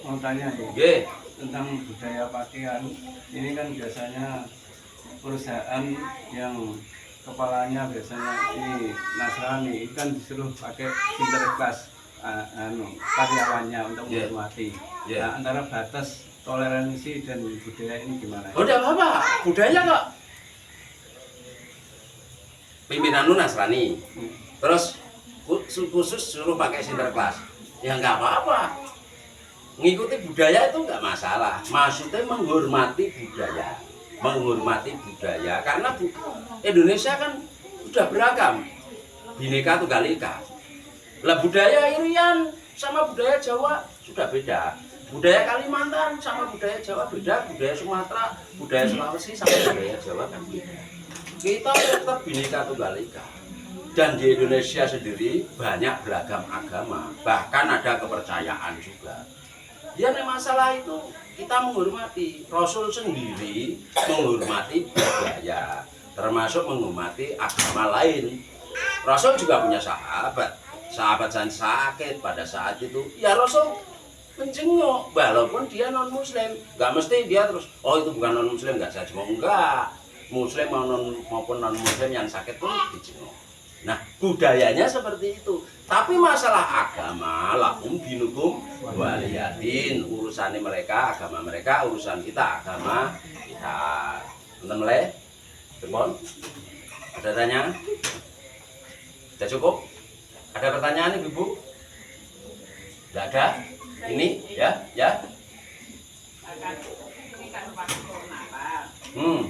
mau tanya Nggih. tentang budaya pakaian. Ini kan biasanya perusahaan yang kepalanya biasanya ini Nasrani, itu kan disuruh pakai sinterklas karyawannya untuk menghormati. Nah, antara batas toleransi dan budaya ini gimana? Oh, enggak apa-apa. Budaya kok. Pimpinan lu Nasrani. Terus khusus suruh pakai sinterklas. Ya enggak apa-apa. Ngikuti budaya itu enggak masalah. Maksudnya menghormati budaya. Menghormati budaya karena Indonesia kan sudah beragam. Bhinneka Tunggal Ika. Lah budaya Irian sama budaya Jawa sudah beda. Budaya Kalimantan sama budaya Jawa beda, budaya Sumatera, budaya Sulawesi sama budaya Jawa kan beda. Kita tetap Bhinneka Tunggal Ika. Dan di Indonesia sendiri banyak beragam agama, bahkan ada kepercayaan juga. Ya, masalah itu kita menghormati. Rasul sendiri menghormati budaya, termasuk menghormati agama lain. Rasul juga punya sahabat yang sakit pada saat itu. Ya Rasul menjenguk, walaupun dia non Muslim. Nggak mesti dia terus, oh itu bukan non Muslim, nggak saya jenguk. Enggak, Muslim maupun non Muslim yang sakit pun dijenguk. Nah, budayanya seperti itu. Tapi masalah agama, lakum dinukum waliyadin. Urusannya mereka, agama mereka, urusan kita, agama kita. Nonton mulai? Telepon? Ada tanya? Sudah cukup? Ada pertanyaan Ibu? Tidak ada? Ini ya? Ini kan waktu Natal.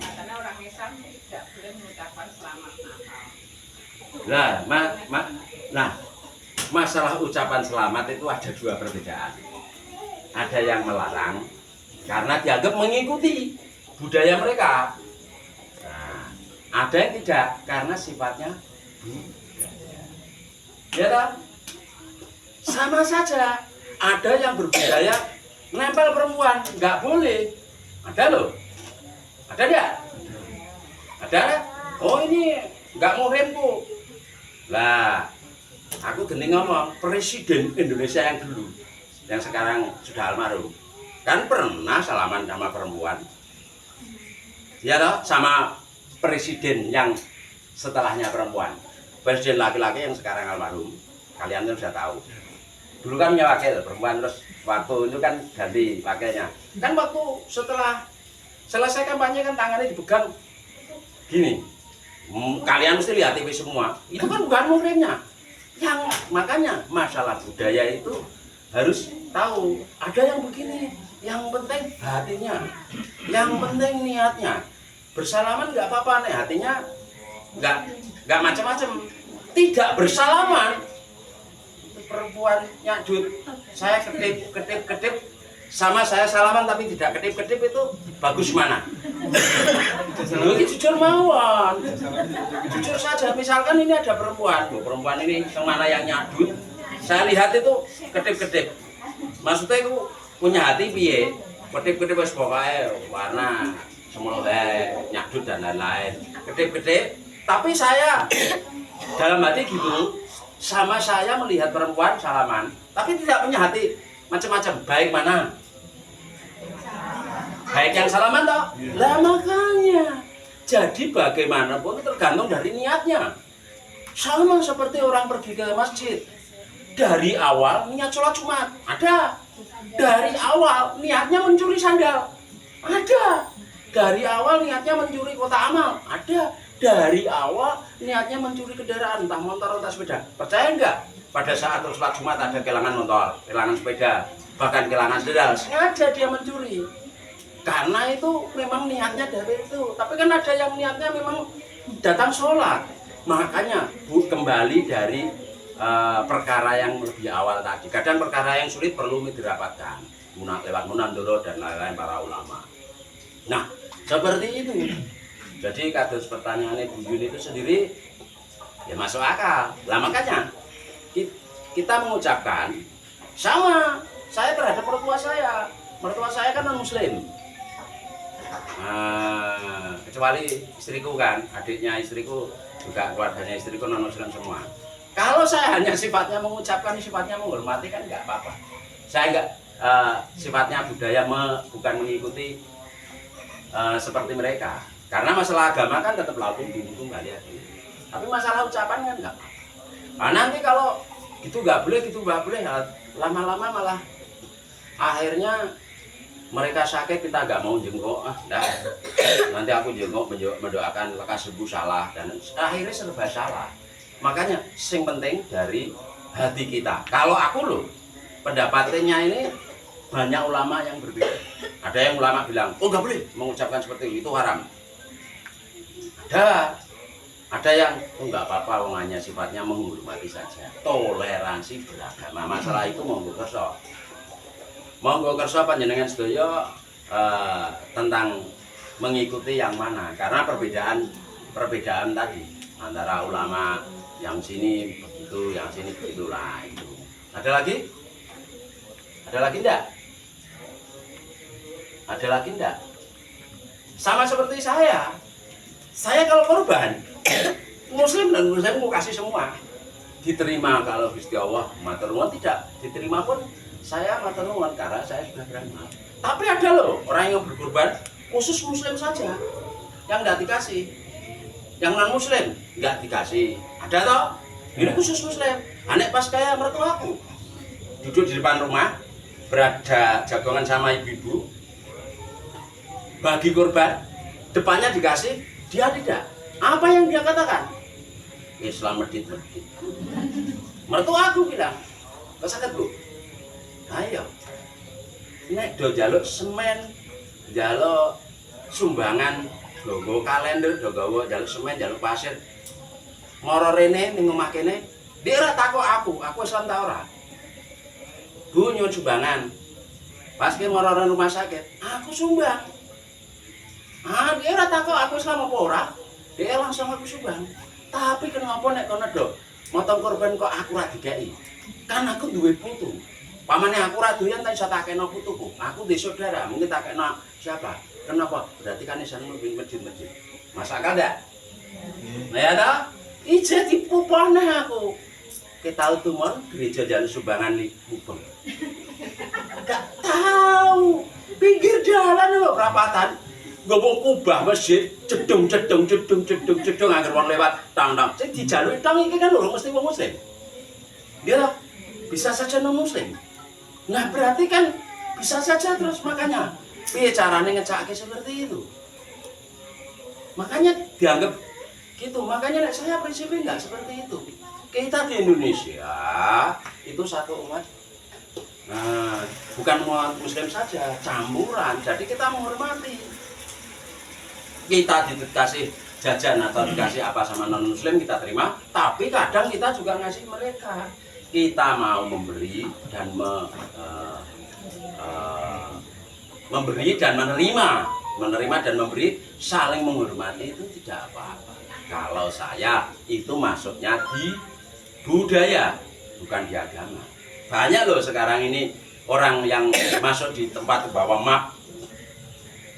Katanya orang Islam tidak boleh mengucapkan selamat Natal. Nah, masalah ucapan selamat itu ada dua perbedaan. Ada yang melarang karena dianggap mengikuti budaya mereka. Nah, ada yang tidak karena sifatnya budaya. Ya kan? Sama saja. Ada yang berbudaya nempel perempuan, nggak boleh. Ada loh. Ada nggak? Ada? Oh ini nggak muhrimku. Lah, aku gini ngomong, Presiden Indonesia yang dulu, yang sekarang sudah almarhum, kan pernah salaman sama perempuan. Ya toh, sama presiden yang setelahnya perempuan. Presiden laki-laki yang sekarang almarhum, kalian kan sudah tahu. Dulu kan punya wakil perempuan, terus waktu itu kan ganti wakilnya. Kan waktu setelah selesai kampanye kan tangannya dipegang gini. Kalian mesti lihat TV semua. Itu kan bukan muhrimnya. Yang makanya masalah budaya itu harus tahu. Ada yang begini, yang penting hatinya, yang penting niatnya. Bersalaman nggak apa-apa nih, hatinya nggak macam-macam. Tidak bersalaman, perempuan nyadut, saya kedip, sama saya salaman tapi tidak kedip itu bagus mana? Ini jujur mawon, jujur saja. Misalkan ini ada perempuan ini yang mana yang nyadut, saya lihat itu kedip. Maksudnya itu punya hati piye? Kedip wis pokoke warna semolohe, nyadut dan lain-lain. Kedip. Tapi saya dalam hati gitu, sama saya melihat perempuan salaman, tapi tidak punya hati macam-macam. Baik mana? Baik yang salaman toh? Lah makanya. Jadi bagaimanapun tergantung dari niatnya. Sama seperti orang pergi ke masjid. Dari awal niat sholat Jumat, ada. Dari awal niatnya mencuri sandal, ada. Dari awal niatnya mencuri kotak amal, ada. Dari awal niatnya mencuri kendaraan, entah motor entah sepeda. Percaya enggak? Pada saat sholat Jumat ada kehilangan motor, kehilangan sepeda, bahkan kehilangan sandal. Sengaja dia mencuri. Karena itu memang niatnya dari itu. Tapi kan ada yang niatnya memang datang sholat. Makanya kembali dari perkara yang lebih awal tadi. Kadang perkara yang sulit perlu dirapatkan lewat munandoro dan lain-lain para ulama. Nah, seperti itu. Jadi kados pertanyaannya Bu Yuni itu sendiri ya masuk akal. Lah makanya kita mengucapkan sama saya terhadap mertua saya. Mertua saya kan non muslim. Kecuali istriku kan, adiknya istriku juga keluarganya istriku non muslim semua. Kalau saya hanya sifatnya mengucapkan, sifatnya menghormati kan nggak apa-apa. Saya nggak sifatnya budaya bukan mengikuti seperti mereka. Karena masalah agama kan tetap laku itu nggak lihat. Tapi masalah ucapan kan nggak. Nah, nanti kalau gitu nggak boleh, lama-lama malah akhirnya mereka sakit kita nggak mau jenguk, nanti aku jenguk mendoakan lekas sembuh salah dan akhirnya serba salah. Makanya yang penting dari hati kita. Kalau aku loh pendapatnya ini banyak ulama yang berbeda. Ada yang ulama bilang, oh nggak boleh mengucapkan seperti itu haram. Ada yang oh nggak apa-apa, hanya sifatnya menghormati saja. Toleransi beragama, masalah itu monggo kerso panjenengan sedaya tentang mengikuti yang mana, karena perbedaan tadi antara ulama yang sini begitu, yang sini begitulah itu. Ada lagi enggak? Ada lagi enggak? Sama seperti saya kalau korban muslim dan muslim mau kasih semua, diterima kalau Gusti Allah matur nuwun, tidak diterima pun saya matur nuwun karena saya sudah beramal. Tapi ada loh orang yang berkorban khusus muslim saja yang enggak dikasih, yang non muslim enggak dikasih. Ada toh? Ini khusus muslim. Anek pas kayak mertua aku duduk di depan rumah, berada jagongan sama ibu-ibu, bagi korban, depannya dikasih, dia tidak. Apa yang dia katakan? Islam medit. Mertua aku bilang, kok sakit bu? Ayo, nek do jaluk semen, jaluk sumbangan, do kalender, do jaluk semen, jaluk pasir, moro rene ning omah kene, dia ora takok aku Islam ta ora? Bu nyuwun sumbangan. Pas ke moro rumah sakit, aku sumbang. Dia ora takok aku Islam apa ora? Dia langsung aku sumbang. Tapi kenapa nek kono do motong korban kok aku ora dikai? Kan aku duwe putu. Pamane aku ora doyan tak iso tak kena putuku. Aku di saudara, mungkin tak kena siapa? Kenapa? Berarti kan isan mungkin masjid-masjid. Masakan enggak? Nah ya dah, ije dipupane aku. Kita tahu tuh mon gereja jalan sumbangan di Kupeng. Gak tahu. Pinggir jalan loh perapatan. Gak mau kubah masjid, cedung agar orang lewat tang. Jadi di jalur tang ini kan orang mesti orang muslim. Dia bisa saja non muslim. Nah berarti kan bisa saja terus makanya. Piye caranya ngecake seperti itu? Makanya dianggap gitu. Makanya saya prinsipnya nggak seperti itu. Kita di Indonesia itu satu umat. Nah, bukan umat muslim saja, campuran. Jadi kita menghormati. Kita dikasih jajan atau dikasih apa sama non muslim kita terima, tapi kadang kita juga ngasih mereka. Kita mau memberi dan memberi dan menerima dan memberi, saling menghormati itu tidak apa-apa. Kalau saya itu masuknya di budaya, bukan di agama. Banyak loh sekarang ini orang yang masuk di tempat bawa map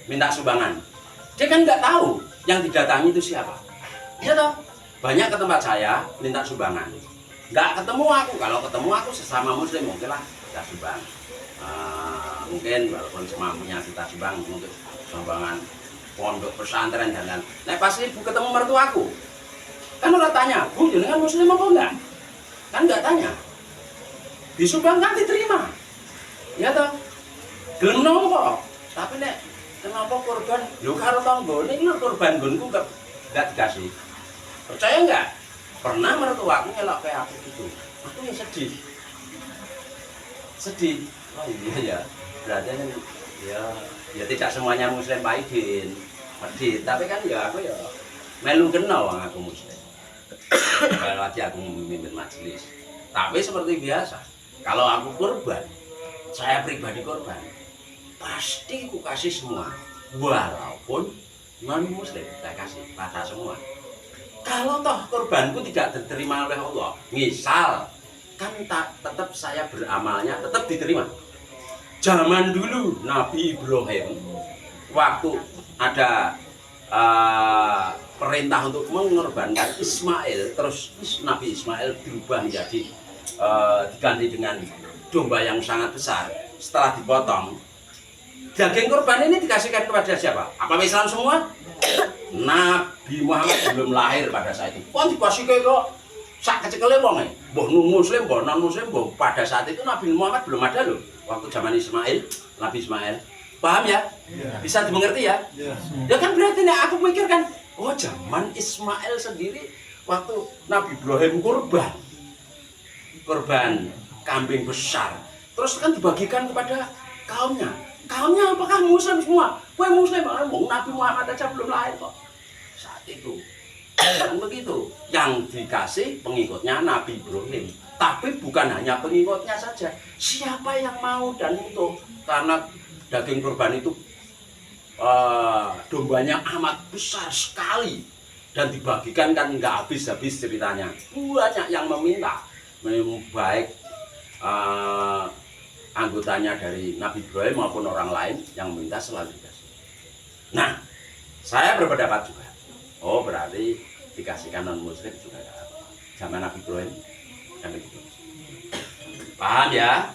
minta sumbangan. Dia kan nggak tahu yang didatangi itu siapa. Iya toh? Banyak ke tempat saya minta sumbangan. Nggak ketemu aku. Kalau ketemu aku sesama muslim mungkin lah kita sumbang. Mungkin walaupun semampunya kita sumbang untuk sumbangan pondok pesantren dan lain. Nah pas ibu ketemu mertuaku, kan orang tanya, Bu jenengan muslim apa enggak? Kan nggak tanya. Disumbangkan diterima. Iya toh? Gelem kok. Tapi nek kenapa korban? Yo karo tanggane iki lho korban gonku enggak dikasih. Percaya enggak? Pernah mertuaku ngelok kayak aku gitu. Aku ya sedih. Oh iya ya. Berarti kan ya tidak semuanya muslim Pak Idin. Medit, tapi kan ya aku ya melu kena wong aku muslim. Kalau lagi aku memimpin majelis. Tapi seperti biasa, kalau aku korban, saya pribadi korban, pasti aku kasih semua, walaupun non muslim saya kasih rata semua. Kalau toh korbanku tidak diterima oleh Allah, misal kan tetap saya beramalnya tetap diterima. Zaman dulu Nabi Ibrahim waktu ada perintah untuk mengorbankan Ismail, terus Nabi Ismail berubah menjadi diganti dengan domba yang sangat besar. setelah dipotong, daging kurban ini dikasihkan kepada siapa? Apa Islam semua? Nabi Muhammad belum lahir pada saat itu. Kok dikasih kok sak kecil-kecil wong e. Mbah muslim, mbah non muslim, mbah pada saat itu Nabi Muhammad belum ada loh. Waktu zaman Ismail, Nabi Ismail. Paham ya? Bisa dimengerti ya? Ya kan berarti nih aku mikir kan, oh zaman Ismail sendiri waktu Nabi Ibrahim kurban kambing besar. Terus kan dibagikan kepada kaumnya. Kaumnya apakah muslim semua? Kue muslim, Nabi Muhammad aja belum lahir kok. Saat itu kan begitu. Yang dikasih pengikutnya Nabi Ibrahim. Tapi bukan hanya pengikutnya saja. Siapa yang mau dan utuh. Karena daging kurban itu dombanya amat besar sekali. Dan dibagikan kan nggak habis-habis ceritanya. Banyak yang meminta. Baik anggotanya dari Nabi Ibrahim maupun orang lain yang minta selalu dikasih. Nah, saya berpendapat juga. Oh, berarti dikasihkan non muslim juga ya. Zaman Nabi Ibrahim kan begitu. Paham ya?